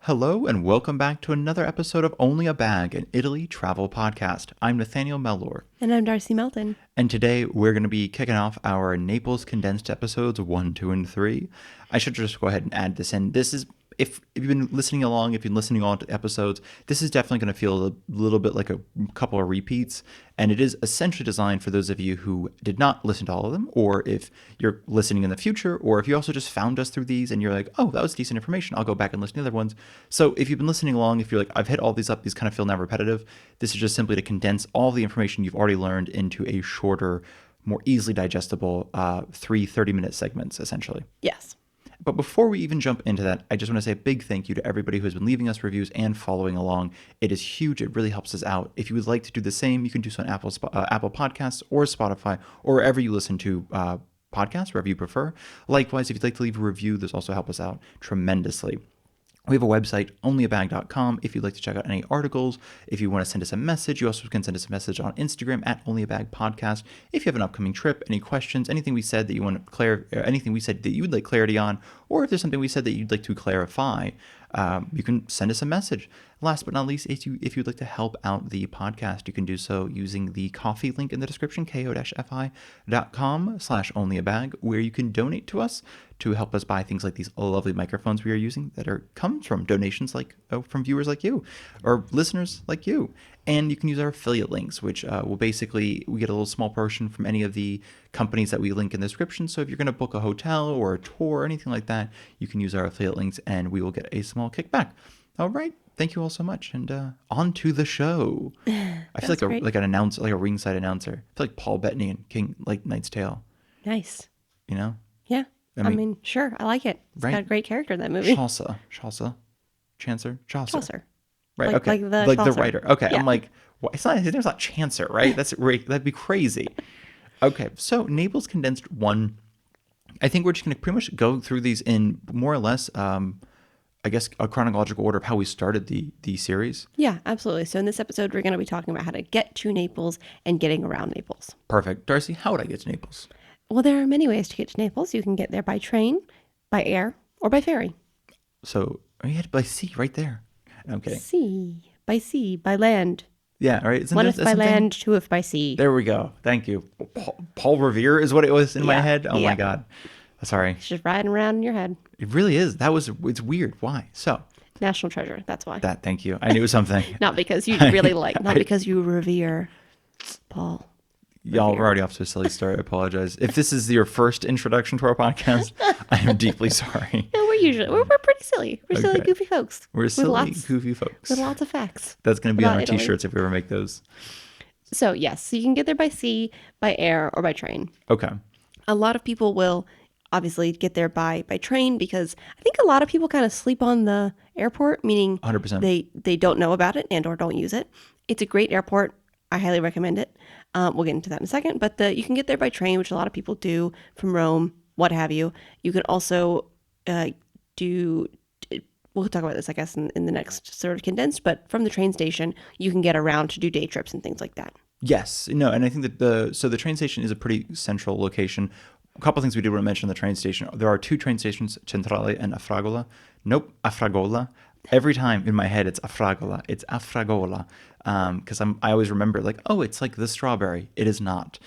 Hello and welcome back to another episode of Only a Bag, an Italy travel podcast. I'm Nathaniel Mellor. And I'm Darcy Melton. And today we're going to be kicking off our Naples Condensed episodes 1, 2, and 3. I should just go ahead and add this in. This is, if you've been listening along, if you've been listening on to episodes, this is definitely going to feel a little bit like a couple of repeats. And it is essentially designed for those of you who did not listen to all of them, or if you're listening in the future, or if you also just found us through these and you're like, oh, that was decent information, I'll go back and listen to the other ones. So if you've been listening along, if you're like, I've hit all these up, these kind of feel now repetitive, this is just simply to condense all the information you've already learned into a shorter, more easily digestible 3 30-minute segments, essentially. Yes. But before we even jump into that, I just want to say a big thank you to everybody who has been leaving us reviews and following along. It is huge. It really helps us out. If you would like to do the same, you can do so on Apple Podcasts or Spotify or wherever you listen to podcasts, wherever you prefer. Likewise, if you'd like to leave a review, this also helps us out tremendously. We have a website, onlyabag.com, if you'd like to check out any articles. If you want to send us a message, you also can send us a message on Instagram at onlyabagpodcast. If you have an upcoming trip, any questions, anything we said that you want to anything we said that you would like clarity on, or if there's something we said that you'd like to clarify, you can send us a message. Last but not least, if you'd like to help out the podcast, you can do so using the coffee link in the description, ko-fi.com/onlyabag, where you can donate to us to help us buy things like these lovely microphones we are using that comes from donations from viewers like you or listeners like you. And you can use our affiliate links, which will basically, we get a little small portion from any of the companies that we link in the description. So if you're going to book a hotel or a tour or anything like that, you can use our affiliate links and we will get a small kickback. All right. Thank you all so much. And on to the show. I feel like an announcer, like a ringside announcer. I feel like Paul Bettany in King, like Knight's Tale. Nice. You know? Yeah. I mean, sure. I like it. It's got a great character in that movie. Chaucer. Right. Like, okay. Like the writer. Okay. Yeah. I'm like, what? His name's not Chancer, right? That'd be crazy. Okay. So Naples Condensed 1. I think we're just going to pretty much go through these in more or less, I guess, a chronological order of how we started the series. Yeah, absolutely. So in this episode, we're going to be talking about how to get to Naples and getting around Naples. Perfect. Darcy, how would I get to Naples? Well, there are many ways to get to Naples. You can get there by train, by air, or by ferry. So we had by sea right there. I'm kidding. Sea, by land. Yeah, right. One if by land, two if by sea. There we go. Thank you. Paul Revere is what it was in my head. Oh my God. Sorry. It's just riding around in your head. It really is. It's weird. Why? So. National treasure. That's why. Thank you. I knew something. Not because you really because you revere Paul. Y'all were already off to a silly start. I apologize. If this is your first introduction to our podcast, I am deeply sorry. No, we're pretty silly. We're silly, goofy folks. We're silly, goofy folks. With lots of facts. That's going to be on our t-shirts if we ever make those. So, yes. So you can get there by sea, by air, or by train. Okay. A lot of people will obviously get there by train because I think a lot of people kind of sleep on the airport, meaning 100%. They don't know about it and or don't use it. It's a great airport. I highly recommend it. We'll get into that in a second. But you can get there by train, which a lot of people do from Rome, what have you. You can also we'll talk about this, I guess, in the next sort of condensed. But from the train station, you can get around to do day trips and things like that. Yes. No, and I think that the train station is a pretty central location. A couple of things we did want to mention on the train station. There are 2 train stations, Centrale and Afragola. Nope, Afragola. Every time in my head, it's Afragola. It's Afragola. Because I always remember it's like the strawberry. It is not.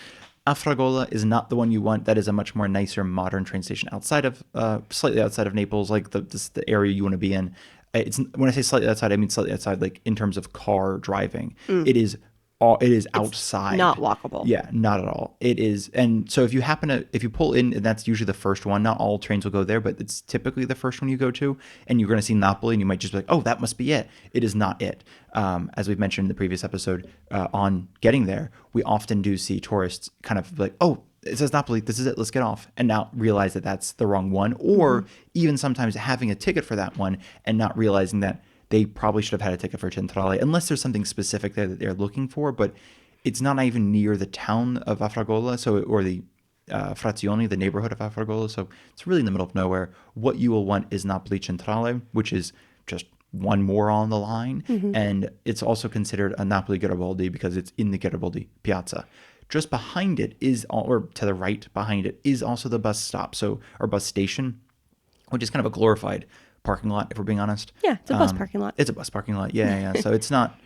Afragola is not the one you want. That is a much more nicer, modern train station slightly outside of Naples, like the area you want to be in. When I say slightly outside, I mean slightly outside, like in terms of car driving. It is outside. Not walkable. Yeah, not at all. It is. And so if you pull in, and that's usually the first one, not all trains will go there, but it's typically the first one you go to, and you're going to see Napoli, and you might just be like, oh, that must be it. It is not it. As we've mentioned in the previous episode, on getting there, we often do see tourists kind of like, oh, it says Napoli, this is it, let's get off, and now realize that that's the wrong one, or even sometimes having a ticket for that one and not realizing that they probably should have had a ticket for Centrale, unless there's something specific there that they're looking for, but it's not even near the town of Afragola, or the Frazioni, the neighborhood of Afragola, so it's really in the middle of nowhere. What you will want is Napoli Centrale, which is just one more on the line, and it's also considered a Napoli Garibaldi because it's in the Garibaldi Piazza. Just behind it or to the right behind it, is also the bus stop, or bus station, which is kind of a glorified parking lot, if we're being honest. Yeah, it's a bus parking lot. It's a bus parking lot. Yeah. So it's not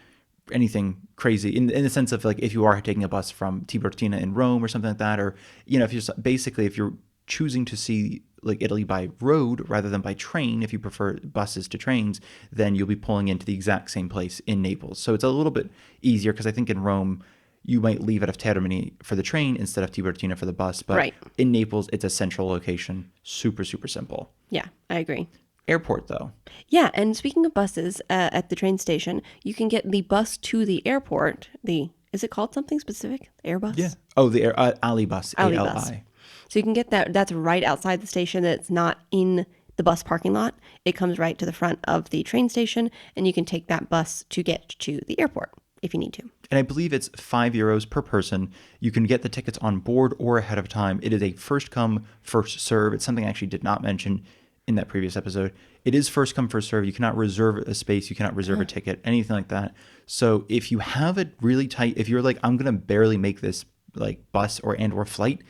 anything crazy in the sense of like if you are taking a bus from Tiburtina in Rome or something like that, or if you're basically if you're choosing to see like Italy by road rather than by train, if you prefer buses to trains, then you'll be pulling into the exact same place in Naples. So it's a little bit easier because I think in Rome you might leave out of Termini for the train instead of Tiburtina for the bus, but Right. in Naples it's a central location, super simple. Yeah, I agree. Airport though. Yeah, and speaking of buses at the train station, you can get the bus to the airport. Is it called something specific? Airbus? Oh, the Ali bus, Alibus. ALI. So you can get that. That's right outside the station. That's not in the bus parking lot. It comes right to the front of the train station, and you can take that bus to get to the airport if you need to. And I believe it's €5 per person. You can get the tickets on board or ahead of time. It is a first come, first serve. It's something I actually did not mention in that previous episode. It is first come, first serve. You cannot reserve a space. You cannot reserve a ticket, anything like that. So if you have it really tight, if you're like, I'm going to barely make this like bus or flight,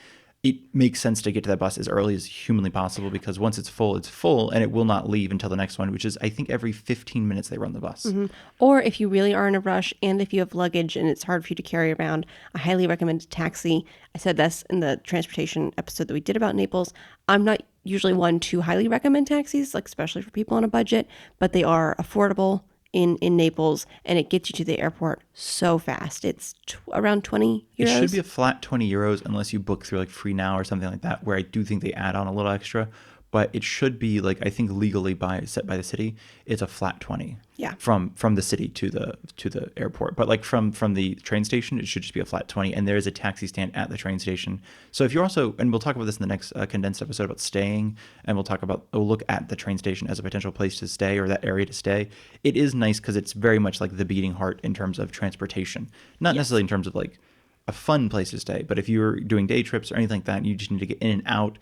it makes sense to get to that bus as early as humanly possible because once it's full and it will not leave until the next one, which is I think every 15 minutes they run the bus. Mm-hmm. Or if you really are in a rush and if you have luggage and it's hard for you to carry around, I highly recommend a taxi. I said this in the transportation episode that we did about Naples. I'm not usually one to highly recommend taxis, like especially for people on a budget, but they are affordable in Naples, and it gets you to the airport so fast. It's around 20 euros. It should be a flat €20 unless you book through like Free Now or something like that, where I do think they add on a little extra. But it should be like I think legally set by the city, it's a flat 20. Yeah. From the city to the airport, but like from the train station, it should just be a flat 20. And there is a taxi stand at the train station. So if you're also, and we'll talk about this in the next condensed episode about staying, and we'll look at the train station as a potential place to stay or that area to stay. It is nice because it's very much like the beating heart in terms of transportation, not necessarily in terms of like a fun place to stay, but if you're doing day trips or anything like that, and you just need to get in and out.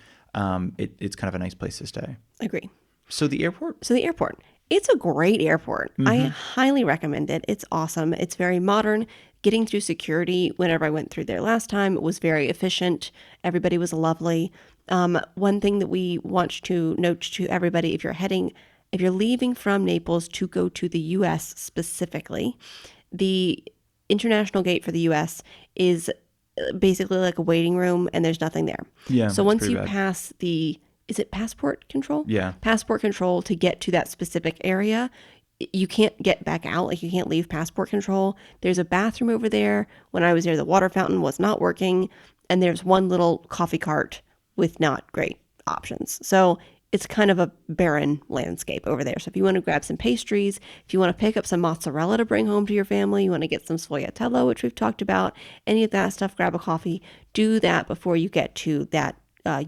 It's kind of a nice place to stay. Agree. So the airport? It's a great airport. I highly recommend it. It's awesome. It's very modern. Getting through security whenever I went through there last time, it was very efficient. Everybody was lovely. One thing that we want to note to everybody, if you're leaving from Naples to go to the U.S. specifically, the international gate for the U.S. is basically like a waiting room and there's nothing there. Yeah. So once you pass is it passport control? Yeah. Passport control to get to that specific area, you can't get back out. Like you can't leave passport control. There's a bathroom over there. When I was there, the water fountain was not working. And there's one little coffee cart with not great options. So it's kind of a barren landscape over there. So if you want to grab some pastries, if you want to pick up some mozzarella to bring home to your family, you want to get some sfogliatella, which we've talked about, any of that stuff, grab a coffee, do that before you get to that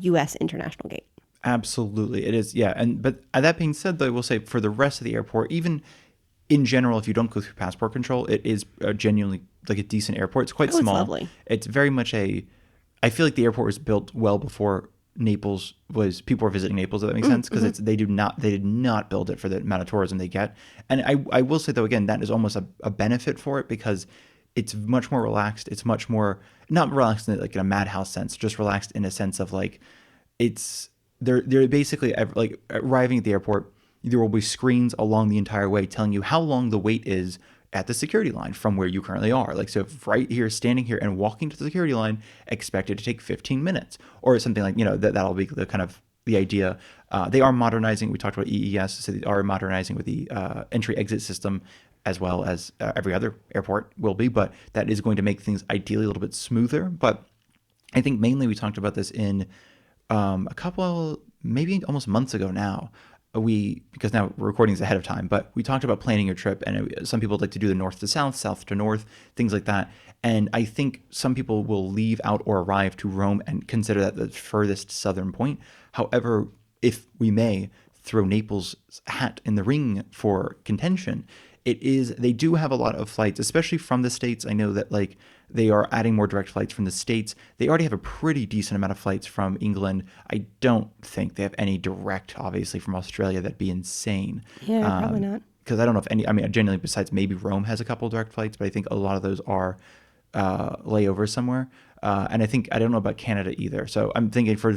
U.S. international gate. Absolutely. It is. Yeah. But that being said, though, I will say for the rest of the airport, even in general, if you don't go through passport control, it is genuinely like a decent airport. It's quite small. It's lovely. It's very much I feel like the airport was built well before people were visiting Naples, if that makes sense, because they did not build it for the amount of tourism they get. And I will say though, again, that is almost a benefit for it because it's much more relaxed. It's much more not relaxed in like in a madhouse sense, just relaxed in a sense of like they're basically like arriving at the airport. There will be screens along the entire way telling you how long the wait is at the security line from where you currently are. Like, so if right here, standing here and walking to the security line, expect it to take 15 minutes or something like, that'll be the kind of the idea. They are modernizing. We talked about EES, so they are modernizing with the entry exit system as well as every other airport will be, but that is going to make things ideally a little bit smoother. But I think mainly we talked about this in a couple, maybe almost months ago now. Because now recordings ahead of time, but we talked about planning your trip, and some people like to do the north to south, south to north, things like that. And I think some people will leave out or arrive to Rome and consider that the furthest southern point. However, if we may throw Naples' hat in the ring for contention, they do have a lot of flights, especially from the States. I know that like they are adding more direct flights from the States. They already have a pretty decent amount of flights from England. I don't think they have any direct, obviously, from Australia. That'd be insane. Yeah, probably not. Because I don't know if genuinely, besides maybe Rome has a couple direct flights, but I think a lot of those are layovers somewhere. And I think I don't know about Canada either. So I'm thinking for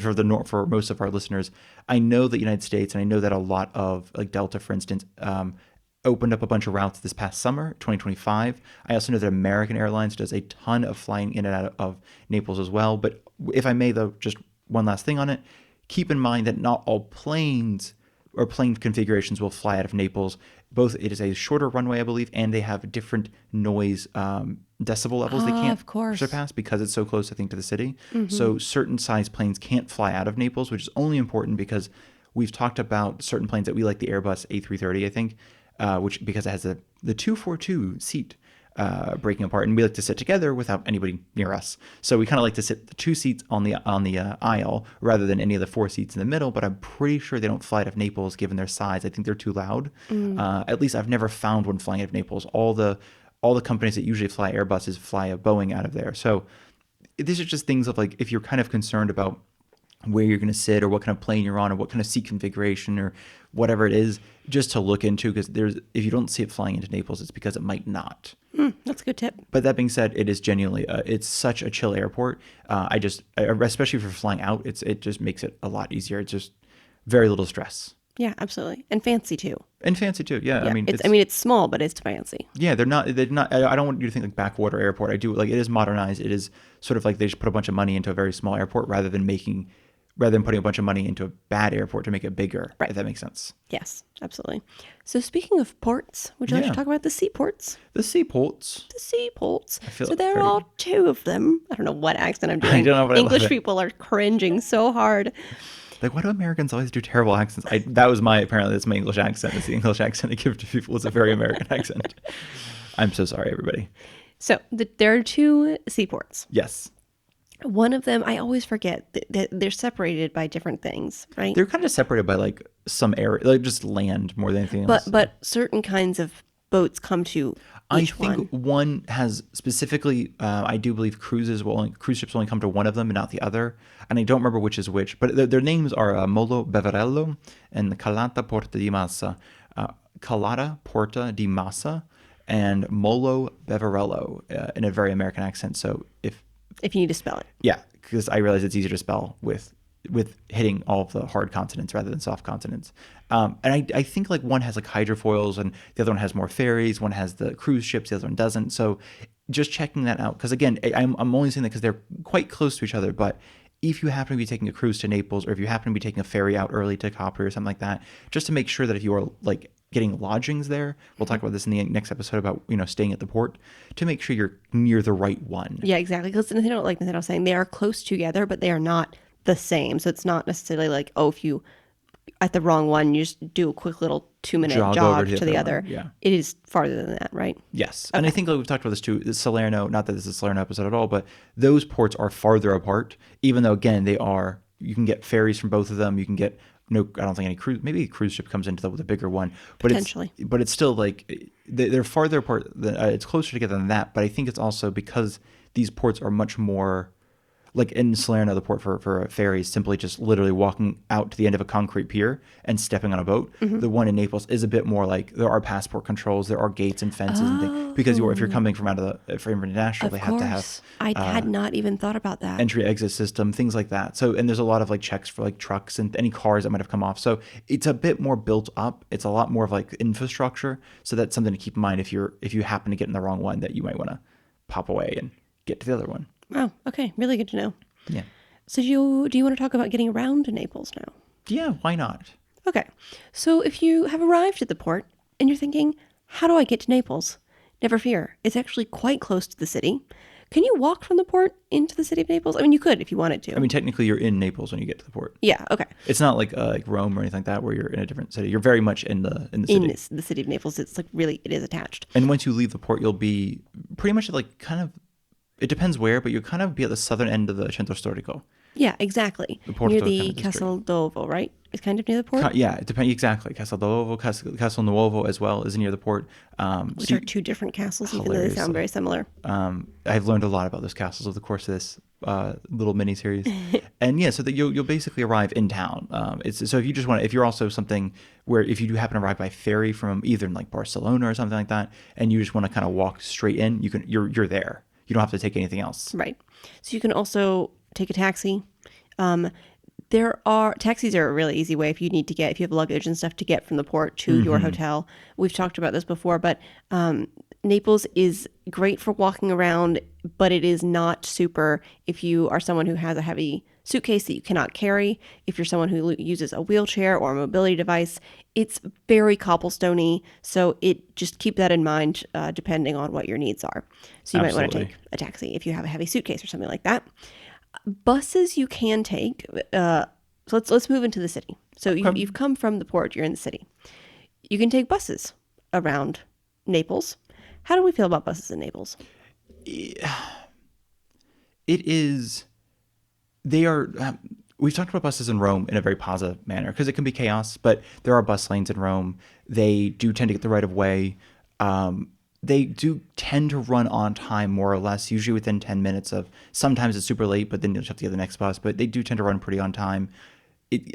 most of our listeners, I know the United States, and I know that a lot of like Delta, for instance, opened up a bunch of routes this past summer, 2025. I also know that American Airlines does a ton of flying in and out of Naples as well. But if I may, though, just one last thing on it, keep in mind that not all planes or plane configurations will fly out of Naples. Both it is a shorter runway, I believe, and they have different noise decibel levels they can't Of course. surpass because it's so close, I think, to the city. So certain size planes can't fly out of Naples, which is only important because we've talked about certain planes that we like, the Airbus A330, I think, which because it has the 242 seat breaking apart, and we like to sit together without anybody near us. So we kind of like to sit the two seats on the aisle rather than any of the four seats in the middle. But I'm pretty sure they don't fly out of Naples given their size. I think they're too loud. At least I've never found one flying out of Naples. All the companies that usually fly Airbuses fly a Boeing out of there. So these are just things of like if you're kind of concerned about where you're going to sit or what kind of plane you're on or what kind of seat configuration or whatever it is, just to look into, because if you don't see it flying into Naples, it's because it might not. That's a good tip. But that being said, it is genuinely it's such a chill airport. Especially for flying out, it just makes it a lot easier. It's just very little stress. Yeah, absolutely. And fancy too. And fancy too. Yeah. Yeah, it's small, but it's fancy. Yeah, they're not. I don't want you to think like backwater airport. I do like it is modernized. It is sort of like they just put a bunch of money into a very small airport rather than putting a bunch of money into a bad airport to make it bigger. Right. If that makes sense. Yes, absolutely. So speaking of ports, would you like to talk about the seaports? The seaports. The seaports. feel So there are two of them. I don't know what accent I'm doing. I don't know, but I love English it. people are cringing so hard. Like, why do Americans always do terrible accents? That's my English accent. It's the English accent I give to people. It's a very American accent. I'm so sorry, everybody. So there are two seaports. Yes. One of them, I always forget that they're separated by different things, right? They're kind of separated by like some area, like just land more than anything else. But certain kinds of boats come to each I think one has specifically, I do believe cruise ships only come to one of them and not the other. And I don't remember which is which, but their names are Molo Beverello and Calata Porta di Massa. Calata Porta di Massa and Molo Beverello in a very American accent. So if you need to spell it. Yeah, because I realize it's easier to spell with hitting all of the hard consonants rather than soft consonants. And I think like one has like hydrofoils and the other one has more ferries. One has the cruise ships, the other one doesn't. So just checking that out. Because again, I'm only saying that because they're quite close to each other. But if you happen to be taking a cruise to Naples, or if you happen to be taking a ferry out early to Capri or something like that, just to make sure that if you are like getting lodgings there, we'll talk about this in the next episode about staying at the port, to make sure you're near the right one. Yeah, exactly. Because Nathaniel was saying, they are close together, but they are not the same. So it's not necessarily like, oh, if you at the wrong one, you just do a quick little 2-minute jog to the other. Yeah. It is farther than that, right? Yes. Okay. And I think like we've talked about this too, Salerno, not that this is a Salerno episode at all, but those ports are farther apart, even though again, you can get ferries from both of them. You can get I don't think any cruise, maybe a cruise ship comes into the bigger one, but potentially. But it's still like they're farther apart. It's closer together than that. But I think it's also because these ports are much more like in Salerno, the port for a ferry is simply just literally walking out to the end of a concrete pier and stepping on a boat. Mm-hmm. The one in Naples is a bit more like there are passport controls, there are gates and fences and things, because if you're coming from international, they have to have. I had not even thought about that. Entry exit system, things like that. So, and there's a lot of like checks for like trucks and any cars that might have come off. So it's a bit more built up. It's a lot more of like infrastructure. So that's something to keep in mind if you happen to get in the wrong one, that you might want to pop away and get to the other one. Wow. Okay. Really good to know. Yeah. So do you want to talk about getting around to Naples now? Yeah, why not? Okay. So if you have arrived at the port and you're thinking, how do I get to Naples? Never fear. It's actually quite close to the city. Can you walk from the port into the city of Naples? I mean, you could if you wanted to. I mean, technically you're in Naples when you get to the port. Yeah, okay. It's not like Rome or anything like that where you're in a different city. You're very much in the city. In the city of Naples. It's like really, it is attached. And once you leave the port, you'll be pretty much like kind of, it depends where, but you'll kind of be at the southern end of the Centro Storico. Yeah, exactly. Near the Castelnuovo, right? It's kind of near the port? Yeah, it depends. Exactly. Castelnuovo as well is near the port. Which are two different castles, even though they sound very similar. I've learned a lot about those castles over the course of this little mini-series. And yeah, so that you'll basically arrive in town. So if you just want to, if you're also something where if you do happen to arrive by ferry from either like Barcelona or something like that, and you just want to kind of walk straight in, you're there. you don't have to take anything else. Right. So you can also take a taxi. Taxis are a really easy way if you have luggage and stuff to get from the port to your hotel. We've talked about this before, but Naples is great for walking around, but it is not super if you are someone who has a heavy suitcase that you cannot carry. If you're someone who uses a wheelchair or a mobility device, it's very cobblestoney. So just keep that in mind depending on what your needs are. So you might want to Absolutely. take a taxi if you have a heavy suitcase or something like that. Buses you can take. So let's move into the city. So you've come from the port. You're in the city. You can take buses around Naples. How do we feel about buses in Naples? It is. They are. We've talked about buses in Rome in a very positive manner because it can be chaos, but there are bus lanes in Rome. They do tend to get the right of way. They do tend to run on time more or less, usually within 10 minutes of, sometimes it's super late, but then you'll have to get the next bus, but they do tend to run pretty on time.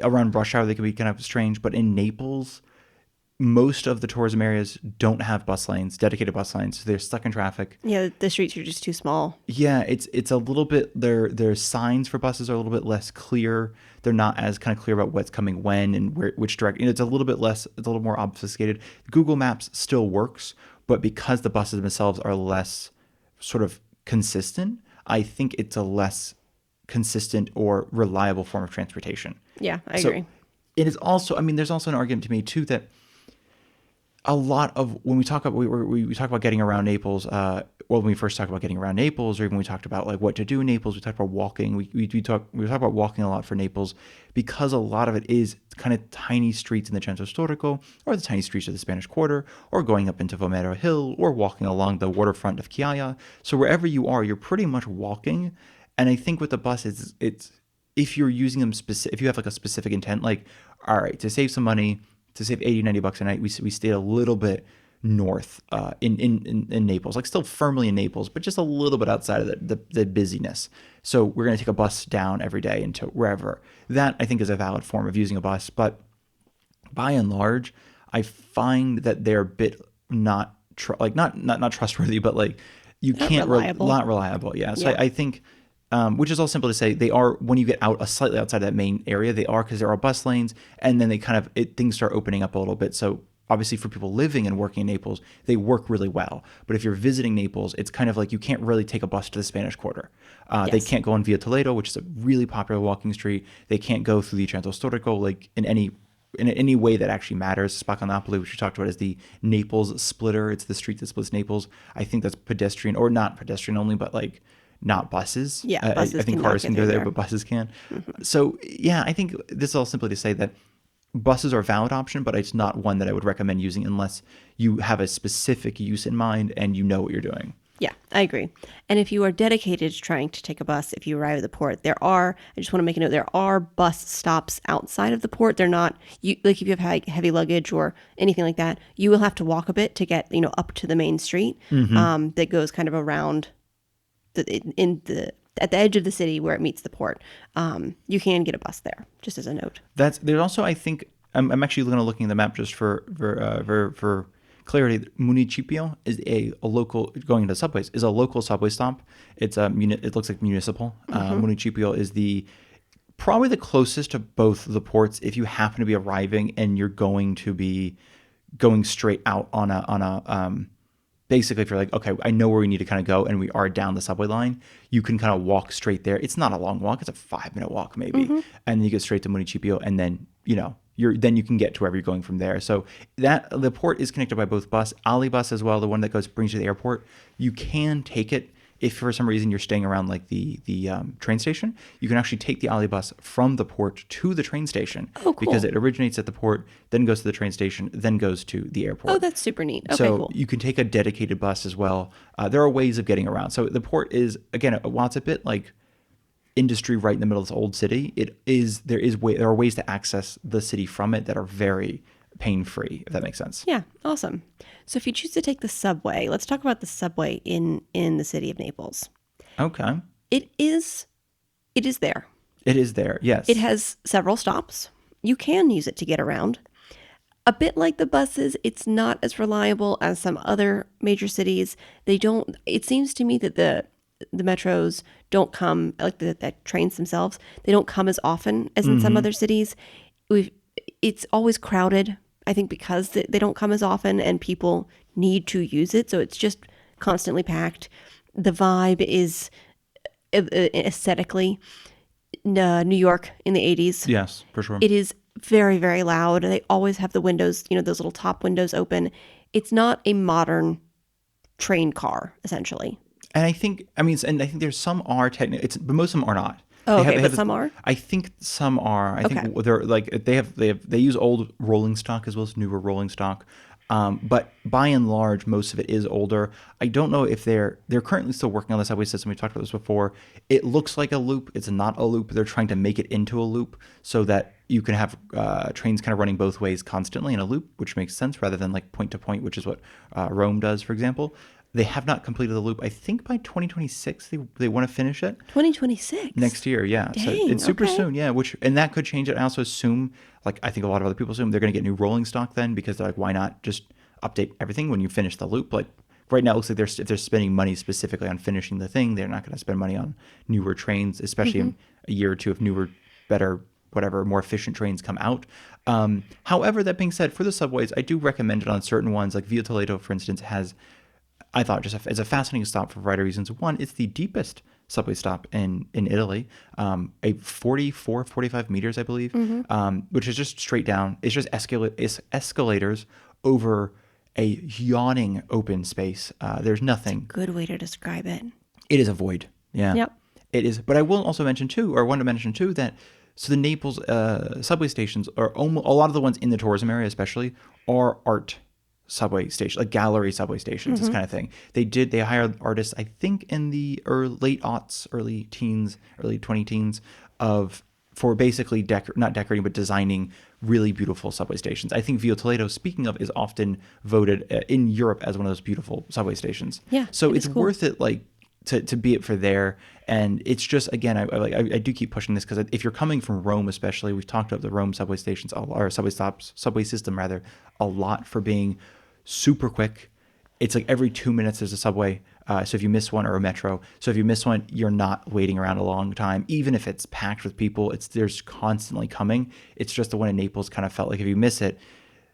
Around rush hour, they can be kind of strange, but in Naples, most of the tourism areas don't have bus lanes, dedicated bus lanes. So they're stuck in traffic. Yeah, the streets are just too small. Yeah, it's a little bit, their signs for buses are a little bit less clear. They're not as kind of clear about what's coming when and which direction. It's a little bit less, it's a little more obfuscated. Google Maps still works, but because the buses themselves are less sort of consistent, I think it's a less consistent or reliable form of transportation. Yeah, I agree. It is also, I mean, there's also an argument to me too that a lot of when we talk about we talk about getting around Naples, when we first talked about getting around Naples, or even when we talked about like what to do in Naples, we talked about walking. We talk about walking a lot for Naples because a lot of it is kind of tiny streets in the Centro Storico, or the tiny streets of the Spanish Quarter, or going up into Vomero Hill, or walking along the waterfront of Chiaia. So wherever you are, you're pretty much walking. And I think with the bus, it's if you're using them if you have like a specific intent, like all right, to save some money, to save 80, 90 bucks a night, we stayed a little bit north in Naples, like still firmly in Naples, but just a little bit outside of the busyness. So we're going to take a bus down every day into wherever. That I think is a valid form of using a bus. But by and large, I find that they're a bit not trustworthy, but like you Not can't reliable. not reliable. Yeah. So Yeah. I think. Which is all simple to say, they are, when you get out slightly outside that main area, they are, because there are bus lanes, and then they kind of, things start opening up a little bit. So obviously for people living and working in Naples, they work really well. But if you're visiting Naples, it's kind of like you can't really take a bus to the Spanish Quarter. They Yes. can't go on Via Toledo, which is a really popular walking street. They can't go through the Centro Storico, like in any way that actually matters. Spacca Napoli, which we talked about, is the Naples splitter. It's the street that splits Naples. I think that's pedestrian, or not pedestrian only, but like not buses. Yeah, I buses think cannot cars get can go through there, there. but buses can. So yeah, I think this is all simply to say that buses are a valid option, but it's not one that I would recommend using unless you have a specific use in mind and you know what you're doing. Yeah, I agree. And if you are dedicated to trying to take a bus, if you arrive at the port, I just want to make a note, there are bus stops outside of the port. They're not, like if you have heavy luggage or anything like that, you will have to walk a bit to get, up to the main street that goes kind of around at the edge of the city where it meets the port. You can get a bus there, just as a note. There's also, I think, I'm actually going to looking at the map just for clarity. Municipio is a local, going into subways, is a local subway stop. It's it looks like municipal. Municipio is probably the closest to both the ports if you happen to be arriving and you're going to be going straight out on a basically, if you're like, okay, I know where we need to kind of go and we are down the subway line, you can kind of walk straight there. It's not a long walk. It's a 5-minute walk maybe. And then you get straight to Municipio, and then, then you can get to wherever you're going from there. So the port is connected by both bus, Alibus as well, the one that brings you to the airport. You can take it if for some reason you're staying around like the train station. You can actually take the Alibus from the port to the train station. Oh, cool. Because it originates at the port, then goes to the train station, then goes to the airport. Oh, that's super neat. Okay, So cool. you can take a dedicated bus as well. There are ways of getting around. So the port is, again, while it's a bit like industry right in the middle of this old city, there are ways to access the city from it that are very pain-free, if that makes sense. Yeah, awesome. So if you choose to take the subway, let's talk about the subway in the city of Naples. Okay. It is there. It is there, yes. It has several stops. You can use it to get around. A bit like the buses, it's not as reliable as some other major cities. It seems to me that the metros don't come, like the trains themselves, they don't come as often as in some other cities. It's always crowded, I think, because they don't come as often and people need to use it. So it's just constantly packed. The vibe is aesthetically New York in the 80s. Yes, for sure. It is very, very loud. They always have the windows, those little top windows open. It's not a modern train car, essentially. And I think there's some are technically, but most of them are not. Oh, okay, but some are? I think some are. I Okay. think they're like they use old rolling stock as well as newer rolling stock. But by and large, most of it is older. I don't know if they're currently still working on the subway system. We talked about this before. It looks like a loop. It's not a loop. They're trying to make it into a loop so that you can have trains kind of running both ways constantly in a loop, which makes sense rather than like point to point, which is what Rome does, for example. They have not completed the loop. I think by 2026 they want to finish it. 2026? Next year, yeah. Dang, So it's super okay. soon, yeah. And that could change it. I also assume, like I think a lot of other people assume, they're going to get new rolling stock then because they're like, why not just update everything when you finish the loop? Like right now, it looks like if they're spending money specifically on finishing the thing, they're not going to spend money on newer trains, especially in a year or two if newer, better, whatever, more efficient trains come out. However, that being said, for the subways, I do recommend it on certain ones. Like Via Toledo, for instance, has, I thought, just as a fascinating stop for a variety of reasons. One, it's the deepest subway stop in Italy, a 45 meters, I believe, which is just straight down. It's just escalators over a yawning open space. There's nothing. Good way to describe it. It is a void. Yeah. Yep. It is. But I will also mention too, or want to mention too, that so the Naples subway stations are almost, a lot of the ones in the tourism area especially are art subway station, like gallery subway stations, this kind of thing. They hired artists, I think in the late aughts, early teens, early 20 teens for basically not decorating, but designing really beautiful subway stations. I think Via Toledo, speaking of, is often voted in Europe as one of those beautiful subway stations. Yeah, So it it's is cool. worth it, like, to be it for there. And it's just, again, I do keep pushing this because if you're coming from Rome, especially, we've talked about the Rome subway stations, or subway system rather, a lot for being super quick. It's like every 2 minutes there's a subway. So if you miss one, or a metro, so if you miss one, you're not waiting around a long time. Even if it's packed with people, there's constantly coming. It's just the one in Naples kind of felt like if you miss it,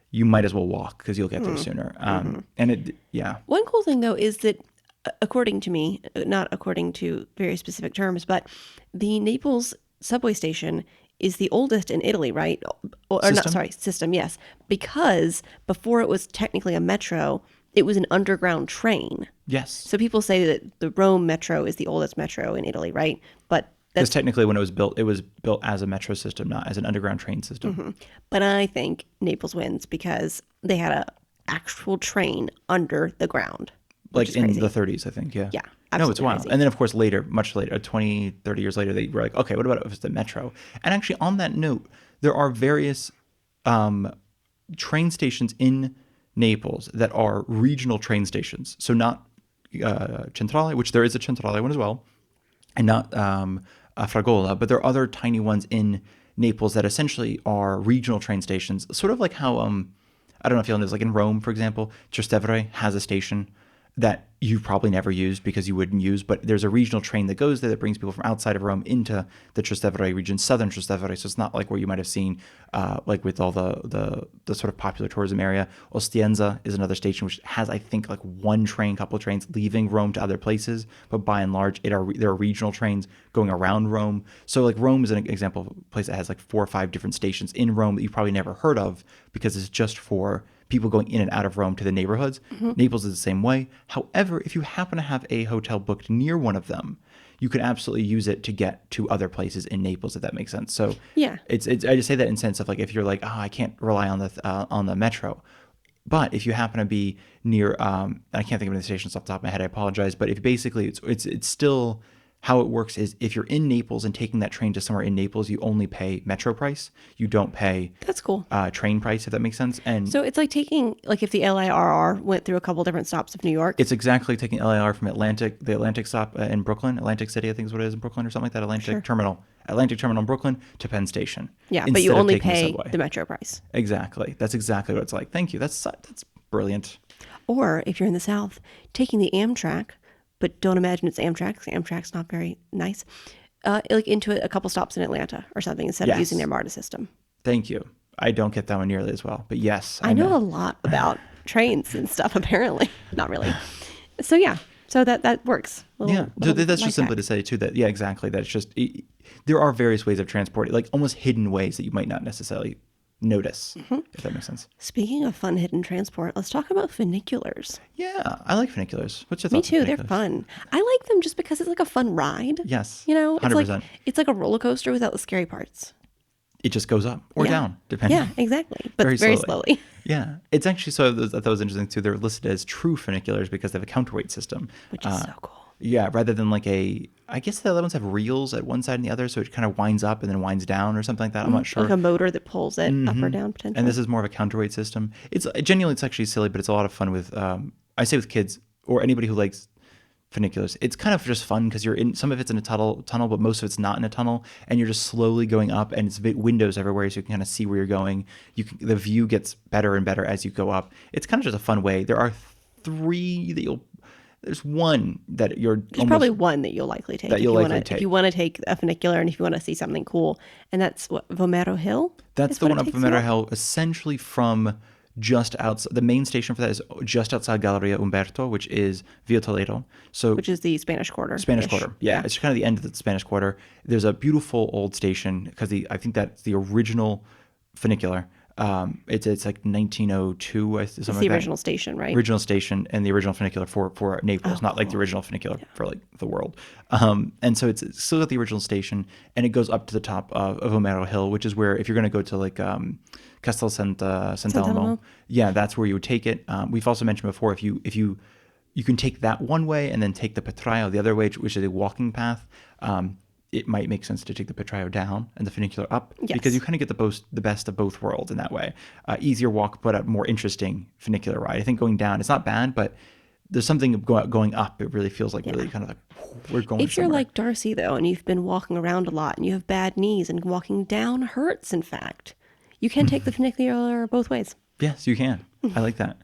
you might as well walk because you'll get there sooner. Yeah. One cool thing, though, is that according to me, not according to very specific terms, but the Naples subway station is the oldest in Italy, right? Or not, System? sorry, system, yes. Because before it was technically a metro, it was an underground train. Yes. So people say that the Rome metro is the oldest metro in Italy, right? But Because that's, technically when it was built as a metro system, not as an underground train system. but I think Naples wins because they had a actual train under the ground. Which Like is in crazy. the 30s, I think. Yeah. Yeah, No, it's absolutely wild. crazy. And then, of course, later, much later, 20, 30 years later, they were like, okay, what about if it's the metro? And actually, on that note, there are various train stations in Naples that are regional train stations. So not Centrale, which there is a Centrale one as well, and not a Fragola, but there are other tiny ones in Naples that essentially are regional train stations, sort of like how I don't know if you know this, like in Rome, for example, Trastevere has a station that you probably never used because you wouldn't use, but there's a regional train that goes there that brings people from outside of Rome into the Trastevere region, southern Trastevere. So it's not like where you might have seen, like with all the sort of popular tourism area. Ostienza is another station which has, I think, like one train, couple of trains leaving Rome to other places, but by and large, there are regional trains going around Rome. So like Rome is an example of a place that has like 4 or 5 different stations in Rome that you probably never heard of because it's just for people going in and out of Rome to the neighborhoods. Naples is the same way. However, if you happen to have a hotel booked near one of them, you can absolutely use it to get to other places in Naples, if that makes sense. So Yeah. it's I just say that in sense of like if you're like, oh, I can't rely on the metro. But if you happen to be near, I can't think of any stations off the top of my head. I apologize. But if basically it's still how it works is if you're in Naples and taking that train to somewhere in Naples, you only pay metro price. You don't pay That's cool. train price, if that makes sense. And So it's like taking, like if the LIRR went through a couple different stops of New York. it's exactly taking LIR from the Atlantic stop in Brooklyn, Atlantic City, I think is what it is in Brooklyn or something like that. Atlantic Terminal in Brooklyn to Penn Station. Yeah, but instead you of only taking pay subway. the metro price. Exactly. That's exactly what it's like. Thank you. That's brilliant. Or if you're in the South, taking the Amtrak but don't imagine it's Amtrak. 'Cause Amtrak's not very nice. Like into a couple stops in Atlanta or something instead of using their MARTA system. Thank you. I don't get that one nearly as well, but yes, I know a lot about trains and stuff. Apparently, not really. So yeah, so that works. So that's just simply to say too that exactly, that it's just there are various ways of transport, like almost hidden ways that you might not necessarily notice, if that makes sense. Speaking of fun hidden transport, let's talk about funiculars. Yeah, I like funiculars. What's your Me thoughts on too. They're funiculars? fun. I like them just because it's like a fun ride. Yes, You know, 100%. it's like a roller coaster without the scary parts. It just goes up or down, depending. Yeah, exactly. But very slowly. Yeah, it's actually, so I thought it was interesting too. They're listed as true funiculars because they have a counterweight system, Which is so cool. Yeah, rather than like I guess the other ones have reels at one side and the other, so it kind of winds up and then winds down or something like that. I'm not sure. Like a motor that pulls it up or down potentially. And this is more of a counterweight system. It's genuinely, it's actually silly, but it's a lot of fun with, I say with kids or anybody who likes funiculars. It's kind of just fun because some of it's in a tunnel, but most of it's not in a tunnel, and you're just slowly going up, and it's windows everywhere, so you can kind of see where you're going. The view gets better and better as you go up. It's kind of just a fun way. There are three that there's one that There's probably one that you'll likely take. If you want to take a funicular and if you want to see something cool. And that's what, Vomero Hill? That's the one up Vomero Hill, essentially from just outside. The main station for that is just outside Galleria Umberto, which is Via Toledo. Which is the Spanish Quarter. Spanish Quarter, yeah. It's kind of the end of the Spanish Quarter. There's a beautiful old station because I think that's the original funicular. It's like 1902. It's the original station, right? Original station and the original funicular for Naples, not like the original funicular for like the world. And so it's still at the original station, and it goes up to the top of Vomero Hill, which is where, if you're going to go to like Castel Sant'Elmo, that's where you would take it. We've also mentioned before, if you can take that one way and then take the Petraio the other way, which is a walking path. It might make sense to take the Petraio down and the funicular up, because you kind of get the best of both worlds in that way. Easier walk, but a more interesting funicular ride. I think going down, it's not bad, but there's something going up. It really feels like really kind of like, we're going If somewhere. you're like Darcy, though, and you've been walking around a lot and you have bad knees and walking down hurts, in fact, you can take the funicular both ways. Yes, you can. I like that.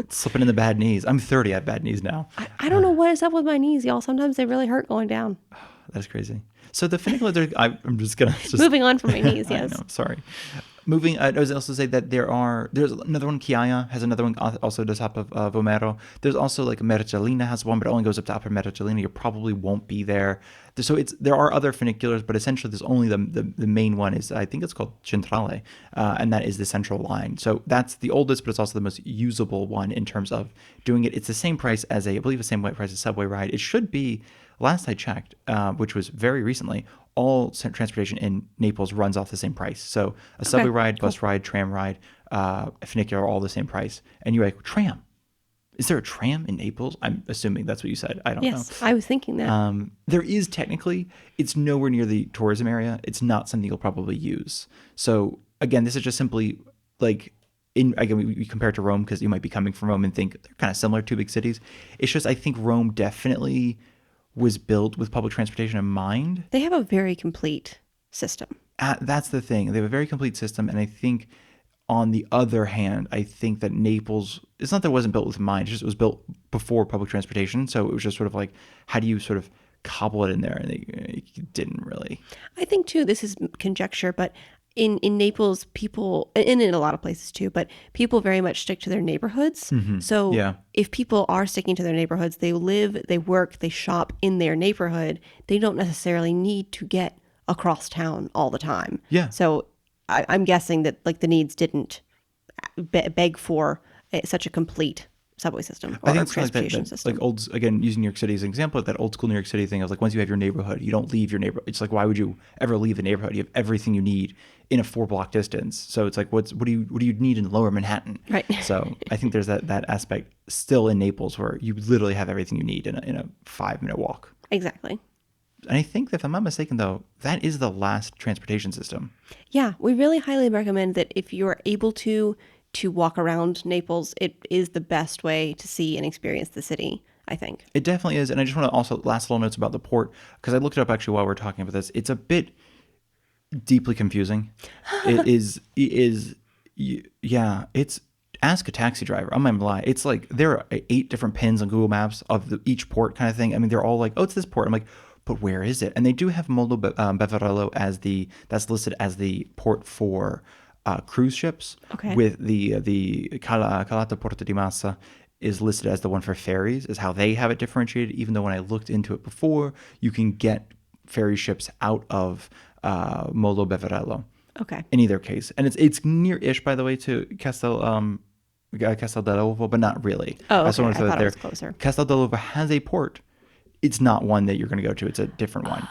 Slipping in the bad knees. I'm 30. I have bad knees now. I don't know what is up with my knees, y'all. Sometimes they really hurt going down. That's crazy. So the funicular, I'm just going to... Moving on from my knees, yes. I know, sorry. Moving, I was also say that there's another one, Chiaia has another one also at the top of Vomero. There's also like Mergellina has one, but it only goes up to Upper Mergellina. You probably won't be there. So there are other funiculars, but essentially there's only the main one is, I think it's called Centrale, and that is the central line. So that's the oldest, but it's also the most usable one in terms of doing it. It's the same price as I believe the same price as subway ride. It should be, last I checked, which was very recently, all transportation in Naples runs off the same price. So a subway ride, bus ride, tram ride, funicular are all the same price. And you're like, tram? Is there a tram in Naples? I'm assuming that's what you said. I don't know. Yes, I was thinking that. There is technically. It's nowhere near the tourism area. It's not something you'll probably use. So again, this is just simply like, we compare it to Rome because you might be coming from Rome and think they're kind of similar, two big cities. It's just, I think Rome definitely was built with public transportation in mind. They have a very complete system. That's the thing. They have a very complete system, and I think, on the other hand, I think that Naples, it's not that it wasn't built with mind, it's just it was built before public transportation, so it was just sort of like, how do you sort of cobble it in there? And it didn't really. I think, too, this is conjecture, but in Naples, people, and in a lot of places too, but people very much stick to their neighborhoods. Mm-hmm. So if people are sticking to their neighborhoods, they live, they work, they shop in their neighborhood, they don't necessarily need to get across town all the time. Yeah. So I'm guessing that like the needs didn't beg for such a complete subway system or transportation system. Like again, using New York City as an example, that old school New York City thing of like, once you have your neighborhood, you don't leave your neighborhood. It's like, why would you ever leave the neighborhood? You have everything you need in a 4-block distance. So it's like, what do you need in lower Manhattan? Right. So I think there's that aspect still in Naples where you literally have everything you need in a 5-minute walk. Exactly. And I think that, if I'm not mistaken, though, that is the last transportation system. Yeah, we really highly recommend that if you're able to walk around Naples, it is the best way to see and experience the city, I think. It definitely is. And I just want to also, last little notes about the port, because I looked it up actually while we were talking about this. It's a bit deeply confusing. It is, yeah, it's ask a taxi driver. I'm not gonna lie. It's like there are 8 different pins on Google Maps of each port kind of thing. I mean, they're all like, oh, it's this port. I'm like, but where is it? And they do have Moldo Bevarello that's listed as the port for cruise ships. Okay. With the Calata Porto di Massa is listed as the one for ferries, is how they have it differentiated. Even though when I looked into it before, you can get ferry ships out of Moldo Bevarello. Okay. In either case, and it's near-ish, by the way, to Castel dell'Ovo, but not really. Oh, I just okay. want I to throw thought that it was there. closer. Castel dell'Ovo has a port. It's not one that you're going to go to. It's a different one.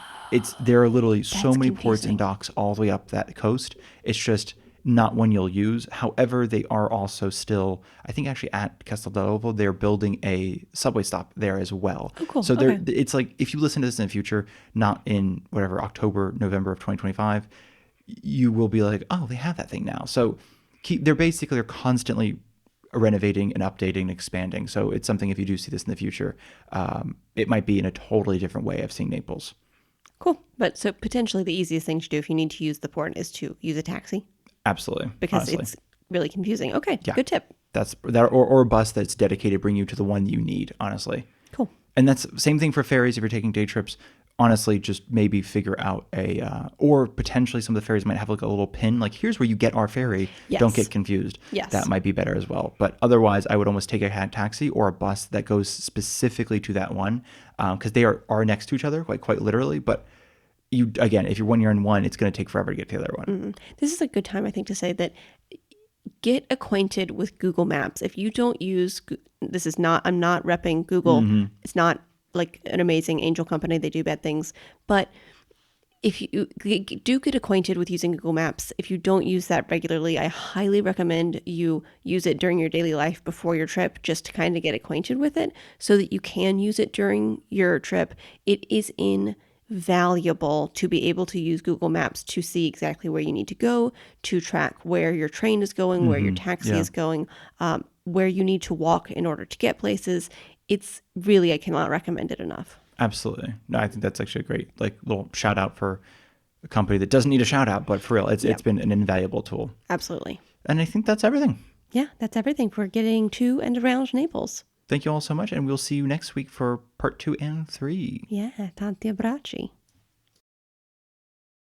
There are literally so That's many ports and confusing. docks all the way up that coast. It's just not one you'll use. However, they are also still, I think actually at Castel dell'Ovo, they're building a subway stop there as well. Oh, cool. So Okay. it's like if you listen to this in the future, not in whatever October, November of 2025, you will be like, oh, they have that thing now. So they're constantly renovating and updating and expanding. So it's something, if you do see this in the future, it might be in a totally different way of seeing Naples. Cool. But so potentially the easiest thing to do if you need to use the port is to use a taxi Absolutely. because Honestly. it's really confusing. Okay. Yeah. Good tip. That's that, or a bus that's dedicated, bring you to the one you need, honestly. Cool. And that's same thing for ferries. If you're taking day trips, honestly, just maybe figure out or potentially some of the ferries might have like a little pin, like here's where you get our ferry. Yes. Don't get confused. Yes. That might be better as well. But otherwise, I would almost take a taxi or a bus that goes specifically to that one, because they are next to each other, quite literally. But when you're in one, it's going to take forever to get to the other one. This is a good time, I think, to say that get acquainted with Google Maps. If you don't use, I'm not repping Google. It's not like an amazing angel company. They do bad things. But if you do get acquainted with using Google Maps, if you don't use that regularly, I highly recommend you use it during your daily life before your trip, just to kind of get acquainted with it so that you can use it during your trip. It is invaluable to be able to use Google Maps to see exactly where you need to go, to track where your train is going, where your taxi is going, where you need to walk in order to get places. It's really, I cannot recommend it enough. Absolutely. No, I think that's actually a great little shout out for a company that doesn't need a shout out, but for real, it's been an invaluable tool. Absolutely. And I think that's everything. Yeah, that's everything for getting to and around Naples. Thank you all so much, and we'll see you next week for part 2 and 3. Yeah, tanti abbracci.